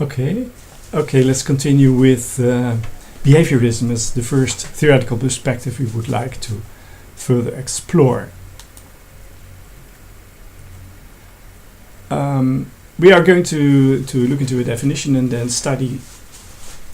Okay, let's continue with behaviorism as the first theoretical perspective we would like to further explore. We are going to look into a definition and then study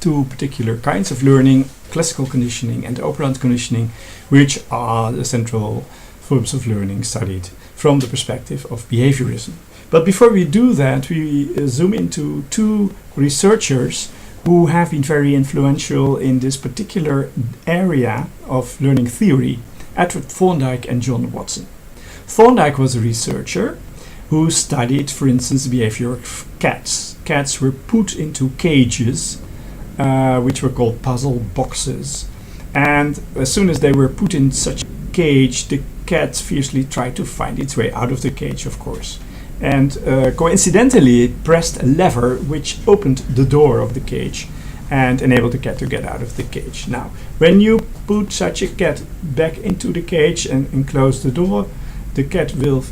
two particular kinds of learning, classical conditioning and operant conditioning, which are the central forms of learning studied from the perspective of behaviorism. But before we do that, we zoom into two researchers who have been very influential in this particular area of learning theory, Edward Thorndike and John Watson. Thorndike was a researcher who studied, for instance, the behavior of cats. Cats were put into cages, which were called puzzle boxes. And as soon as they were put in such a cage, the cat fiercely tried to find its way out of the cage, of course. And coincidentally, it pressed a lever which opened the door of the cage and enabled the cat to get out of the cage. Now, when you put such a cat back into the cage and close the door, the cat will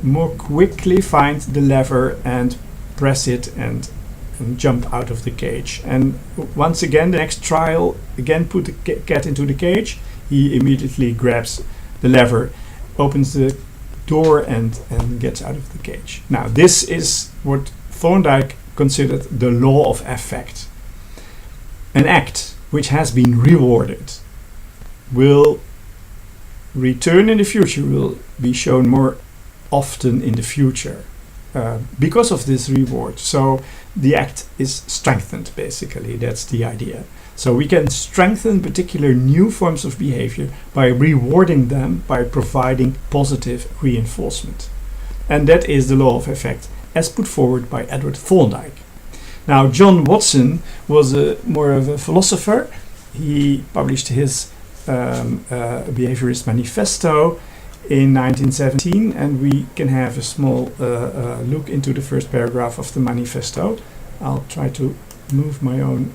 more quickly find the lever and press it and jump out of the cage. And once again, the next trial, again put the cat into the cage, he immediately grabs the lever, opens the door and gets out of the cage. Now, this is what Thorndike considered the law of effect. An act which has been rewarded will return in the future, will be shown more often in the future because of this reward. So the act is strengthened, basically. That's the idea. So we can strengthen particular new forms of behavior by rewarding them, by providing positive reinforcement. And that is the law of effect as put forward by Edward Thorndike. Now, John Watson was more of a philosopher. He published his Behaviorist Manifesto in 1917, and we can have a small look into the first paragraph of the manifesto. I'll try to move my own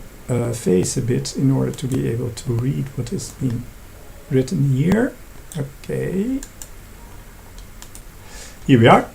face a bit in order to be able to read what is being written here. Okay, here we are.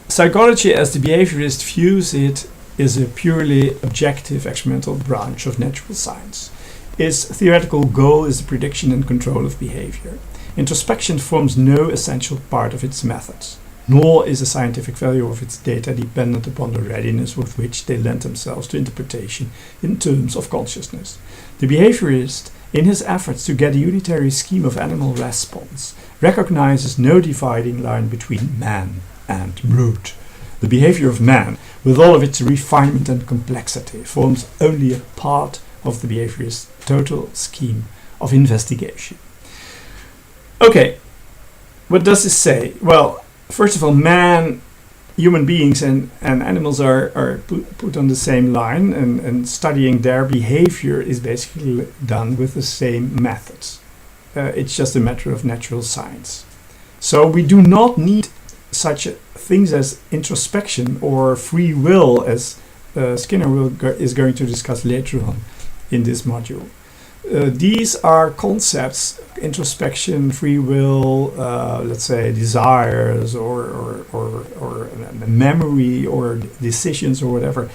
Psychology, as the behaviorist views it, is a purely objective experimental branch of natural science. Its theoretical goal is the prediction and control of behavior. Introspection forms no essential part of its methods, nor is the scientific value of its data dependent upon the readiness with which they lend themselves to interpretation in terms of consciousness. The behaviorist, in his efforts to get a unitary scheme of animal response, recognizes no dividing line between man and brute. The behavior of man, with all of its refinement and complexity, forms only a part of the behaviorist's total scheme of investigation. Okay, what does this say? Well, first of all, man, human beings and animals are put on the same line, and studying their behavior is basically done with the same methods. It's just a matter of natural science. So we do not need such things as introspection or free will, as Skinner is going to discuss later on in this module. These are concepts: introspection, free will, let's say desires or memory or decisions or whatever.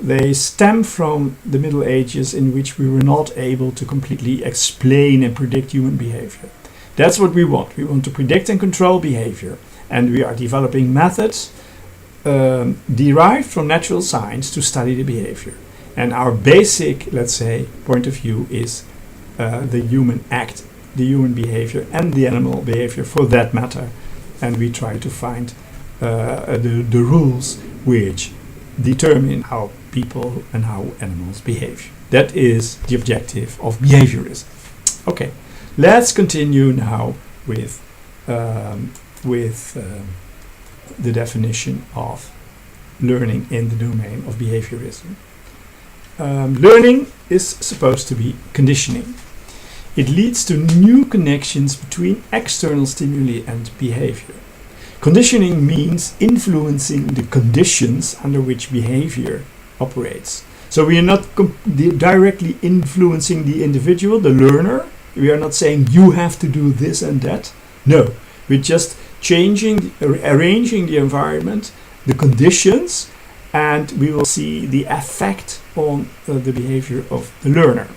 They stem from the Middle Ages, in which we were not able to completely explain and predict human behavior. That's what we want. We want to predict and control behavior, and we are developing methods derived from natural science to study the behavior. And our basic, let's say, point of view is the human act, the human behavior, and the animal behavior for that matter. And we try to find the rules which determine how people and how animals behave. That is the objective of behaviorism. Okay, let's continue now with the definition of learning in the domain of behaviorism. Learning is supposed to be conditioning. It leads to new connections between external stimuli and behavior. Conditioning means influencing the conditions under which behavior operates. So we are not directly influencing the individual, the learner. We are not saying you have to do this and that. No, we're just arranging the environment, the conditions, and we will see the effect on the behavior of the learner.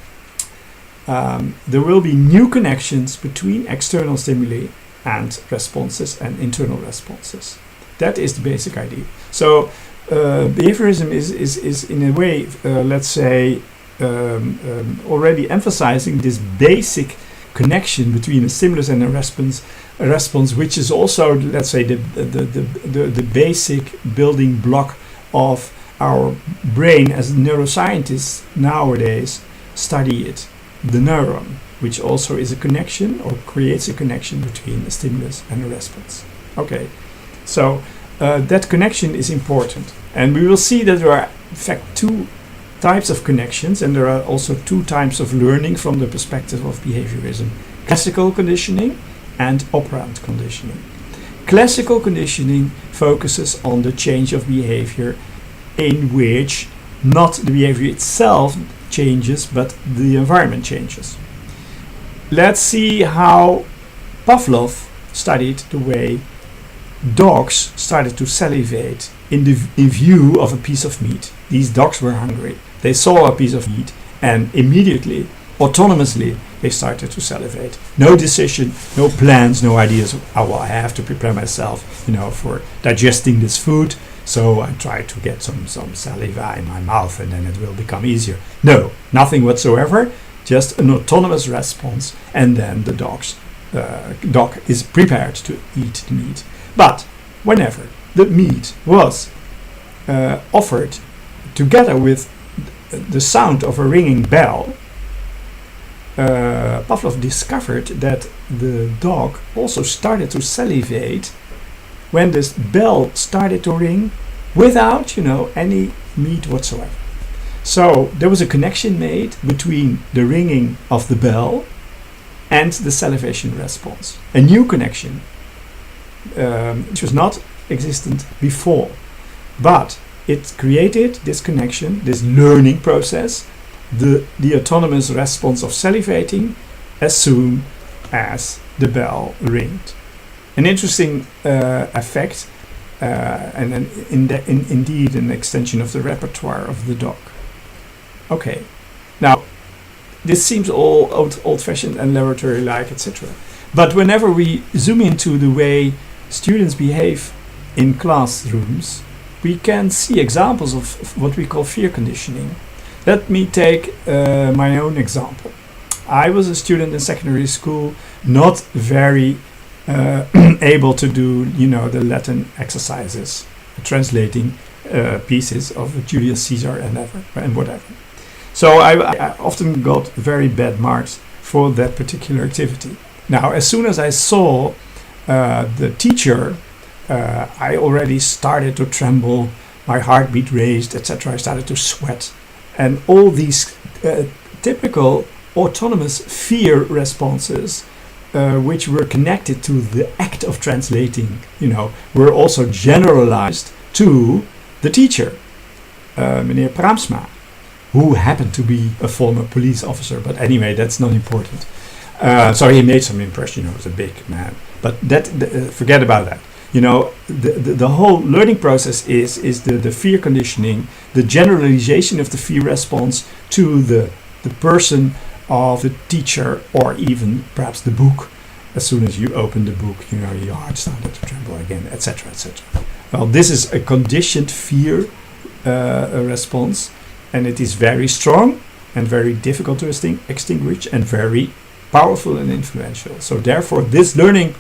There will be new connections between external stimuli and responses and internal responses. That is the basic idea. So behaviorism is in a way, let's say, already emphasizing this basic connection between a stimulus and a response, which is also, let's say, the basic building block of our brain. As neuroscientists nowadays study it, the neuron, which also is a connection or creates a connection between a stimulus and a response. Okay, so that connection is important, and we will see that there are in fact two types of connections, and there are also two types of learning from the perspective of behaviorism: classical conditioning and operant conditioning. Classical conditioning focuses on the change of behavior, in which not the behavior itself changes, but the environment changes. Let's see how Pavlov studied the way dogs started to salivate in view of a piece of meat. These dogs were hungry. They saw a piece of meat and immediately, autonomously, they started to salivate. No decision, no plans, no ideas. Oh, well, I have to prepare myself, for digesting this food. So I try to get some saliva in my mouth and then it will become easier. No, nothing whatsoever. Just an autonomous response, and then the dog is prepared to eat the meat. But whenever the meat was offered together with the sound of a ringing bell, Pavlov discovered that the dog also started to salivate when this bell started to ring without, any meat whatsoever. So there was a connection made between the ringing of the bell and the salivation response. A new connection, which was not existent before, but it created this connection, this learning process, the autonomous response of salivating as soon as the bell ringed. An interesting effect, and indeed an extension of the repertoire of the dog. Okay, now this seems all old-fashioned and laboratory-like, etc. But whenever we zoom into the way students behave in classrooms, we can see examples of what we call fear conditioning. Let me take my own example. I was a student in secondary school, not very able to do, the Latin exercises, translating pieces of Julius Caesar and whatever. So I often got very bad marks for that particular activity. Now, as soon as I saw the teacher, I already started to tremble, my heartbeat raised, etc. I started to sweat. And all these typical autonomous fear responses, which were connected to the act of translating, were also generalized to the teacher, Meneer Pramsma, who happened to be a former police officer. But anyway, that's not important. So he made some impression. He was a big man. But forget about that. The whole learning process is the fear conditioning, the generalization of the fear response to the person of the teacher, or even perhaps the book. As soon as you open the book, your heart started to tremble again, etc., etc. Well, this is a conditioned fear response, and it is very strong and very difficult to extinguish and very powerful and influential. So therefore, this learning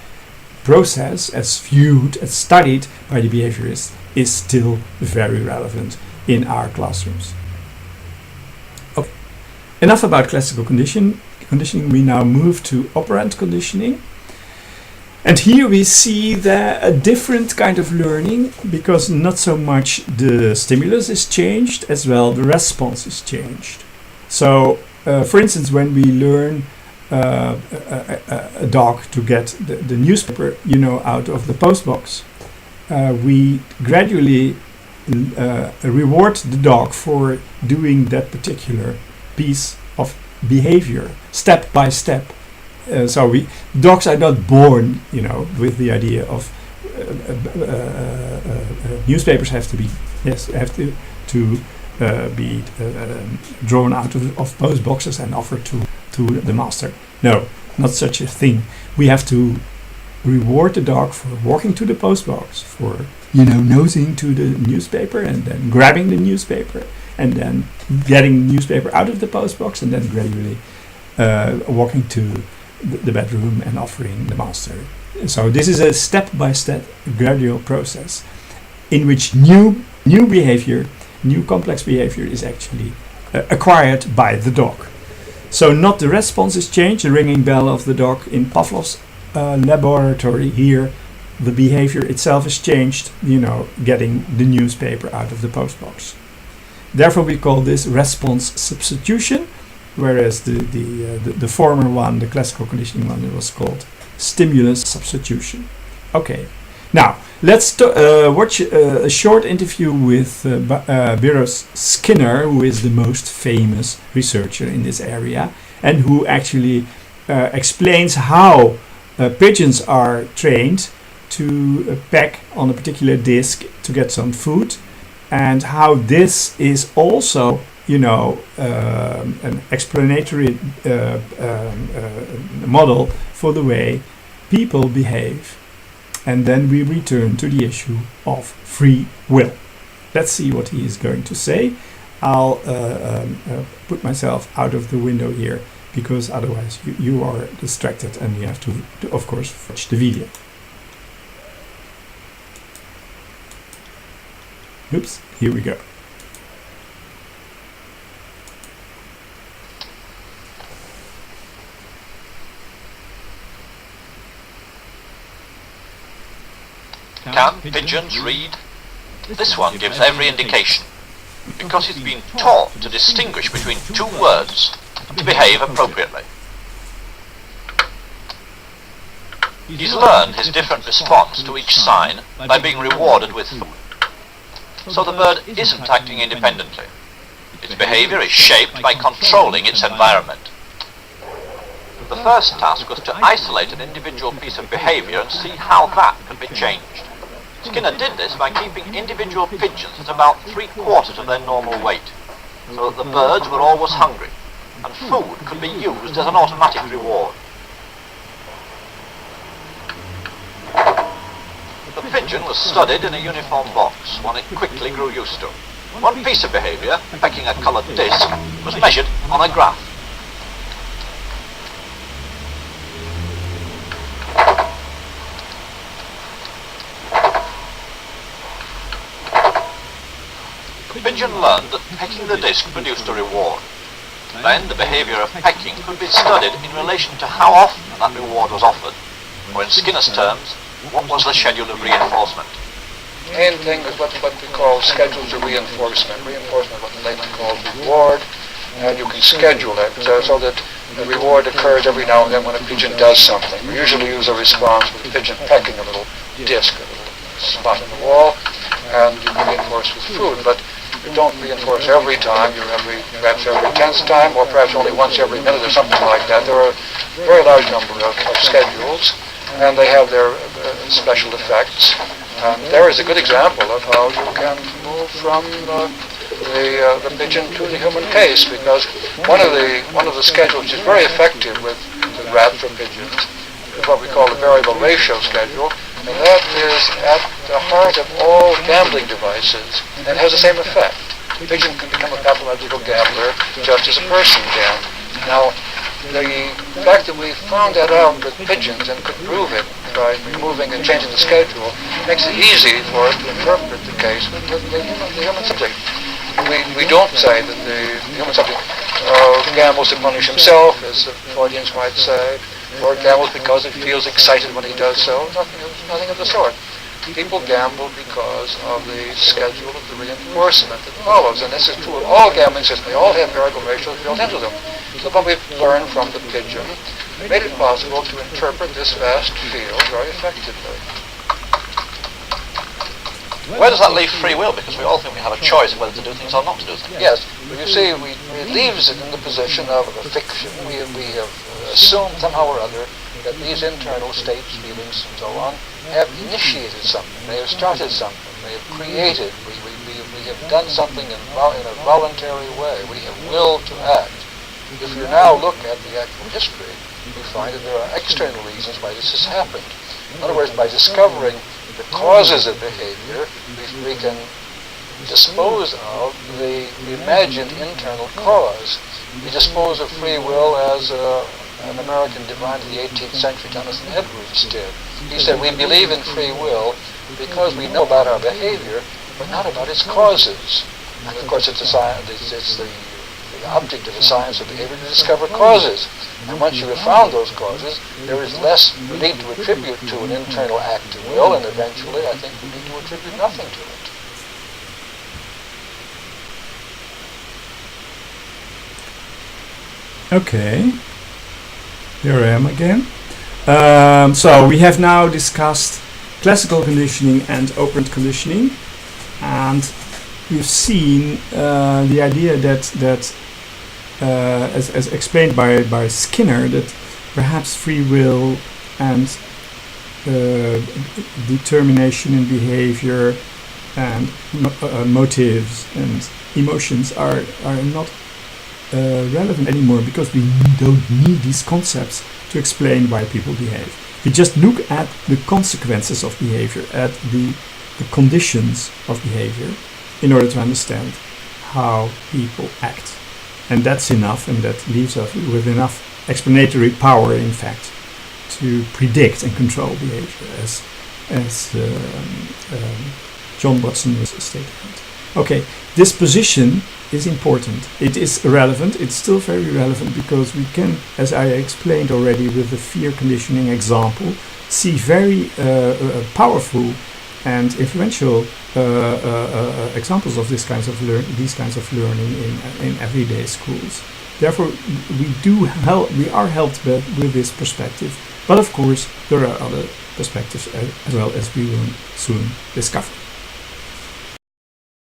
process, as viewed, as studied by the behaviorists, is still very relevant in our classrooms. Okay. Enough about classical conditioning. We now move to operant conditioning. And here we see a different kind of learning, because not so much the stimulus is changed, as well the response is changed. So, for instance, when we learn a dog to get the newspaper, out of the postbox, we gradually reward the dog for doing that particular piece of behavior, step by step, Dogs are not born, with the idea of newspapers have to be be drawn out of post boxes and offered to the master. No, not such a thing. We have to reward the dog for walking to the post box, for nosing to the newspaper and then grabbing the newspaper and then getting the newspaper out of the post box and then gradually walking to the bedroom and offering the master. So this is a step-by-step gradual process in which new behavior, new complex behavior is actually acquired by the dog. So not the response is changed, the ringing bell of the dog in Pavlov's laboratory. Here the behavior itself is changed, getting the newspaper out of the postbox. Therefore we call this response substitution, whereas the former one, the classical conditioning one, it was called stimulus substitution. Okay, now let's watch a short interview with Beros Skinner, who is the most famous researcher in this area and who actually explains how pigeons are trained to peck on a particular disc to get some food, and how this is also an explanatory model for the way people behave. And then we return to the issue of free will. Let's see what he is going to say. I'll put myself out of the window here, because otherwise you are distracted and you have to of course watch the video. Oops, here we go. Can pigeons read? This one gives every indication, because it's been taught to distinguish between two words and to behave appropriately. He's learned his different response to each sign by being rewarded with food. So the bird isn't acting independently. Its behavior is shaped by controlling its environment. The first task was to isolate an individual piece of behavior and see how that could be changed. Skinner did this by keeping individual pigeons at about 3/4 of their normal weight, so that the birds were always hungry, and food could be used as an automatic reward. The pigeon was studied in a uniform box, one it quickly grew used to. One piece of behavior, pecking a coloured disc, was measured on a graph. The pigeon learned that pecking the disc produced a reward. Then the behavior of pecking could be studied in relation to how often that reward was offered, or in Skinner's terms, what was the schedule of reinforcement. The main thing is what we call schedules of reinforcement. Reinforcement is what the layman calls reward, and you can schedule it so that the reward occurs every now and then when a pigeon does something. We usually use a response with a pigeon pecking a little disc, a little spot in the wall, and you reinforce with food. But you don't reinforce every time, perhaps every 10th time, or perhaps only once every minute or something like that. There are a very large number of schedules, and they have their special effects. And there is a good example of how you can move from the pigeon to the human case, because one of the schedules which is very effective with rats or pigeons is what we call the variable ratio schedule, and that is at the heart of all gambling devices and has the same effect. The pigeon can become a pathological gambler just as a person can. Now, the fact that we found that out with pigeons and could prove it by removing and changing the schedule makes it easy for us to interpret the case with the human subject. We don't say that the human subject gambles to punish himself, as the audience might say, or gambles because it feels excited when he does so. Nothing of the sort. People gamble because of the schedule of the reinforcement that follows, and this is true of all gambling systems. They all have variable ratios built into them. So what we've learned from the pigeon made it possible to interpret this vast field very effectively. Where does that leave free will? Because we all think we have a choice of whether to do things or not to do things. Yes, but you see, it leaves it in the position of a fiction. We have assumed somehow or other that these internal states, feelings, and so on, have initiated something. They have started something. They have created. We have done something in a voluntary way. We have willed to act. If you now look at the actual history, you find that there are external reasons why this has happened. In other words, by discovering the causes of behavior, we can dispose of the imagined internal cause. We dispose of free will as an American divine of the 18th century, Jonathan Edwards, did. He said, we believe in free will because we know about our behavior, but not about its causes. And of course, it's the object of the science of behavior to discover causes. And once you have found those causes, there is less need to attribute to an internal act of will, and eventually, I think, we need to attribute nothing to it. Okay, here I am again. So we have now discussed classical conditioning and operant conditioning, and we've seen the idea that as explained by Skinner, that perhaps free will and determination in behavior and motives and emotions are not relevant anymore, because we don't need these concepts to explain why people behave. We just look at the consequences of behavior, at the conditions of behavior, in order to understand how people act. And that's enough, and that leaves us with enough explanatory power, in fact, to predict and control behavior, as John Watson was stating. Okay, this position is important. It is relevant. It's still very relevant, because we can, as I explained already with the fear conditioning example, see very powerful and influential examples of these kinds of learning in everyday schools. Therefore, we are helped with this perspective. But of course, there are other perspectives as well, as we will soon discover.